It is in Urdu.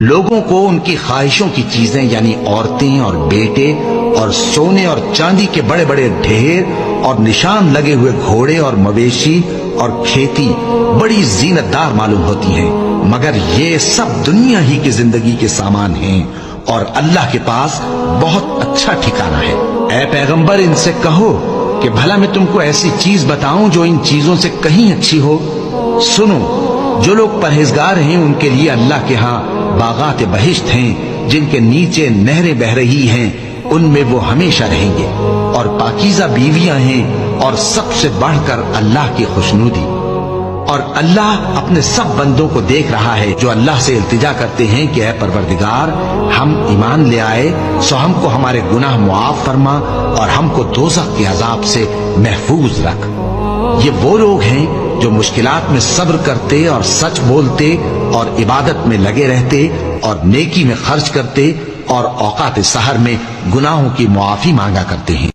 لوگوں کو ان کی خواہشوں کی چیزیں یعنی عورتیں اور بیٹے اور سونے اور چاندی کے بڑے بڑے ڈھیر اور نشان لگے ہوئے گھوڑے اور مویشی اور کھیتی بڑی زینت دار معلوم ہوتی ہیں، مگر یہ سب دنیا ہی کی زندگی کے سامان ہیں اور اللہ کے پاس بہت اچھا ٹھکانہ ہے۔ اے پیغمبر ان سے کہو کہ بھلا میں تم کو ایسی چیز بتاؤں جو ان چیزوں سے کہیں اچھی ہو؟ سنو، جو لوگ پرہیزگار ہیں ان کے لیے اللہ کے ہاں باغات بہشت ہیں جن کے نیچے نہریں بہ رہی ہیں، ان میں وہ ہمیشہ رہیں گے، اور پاکیزہ بیویاں ہیں، اور سب سے بڑھ کر اللہ کی خوشنودی۔ اور اللہ اپنے سب بندوں کو دیکھ رہا ہے جو اللہ سے التجا کرتے ہیں کہ اے پروردگار، ہم ایمان لے آئے سو ہم کو ہمارے گناہ معاف فرما اور ہم کو دوزخ کے عذاب سے محفوظ رکھ۔ یہ وہ لوگ ہیں جو مشکلات میں صبر کرتے اور سچ بولتے اور عبادت میں لگے رہتے اور نیکی میں خرچ کرتے اور اوقات سحر میں گناہوں کی معافی مانگا کرتے ہیں۔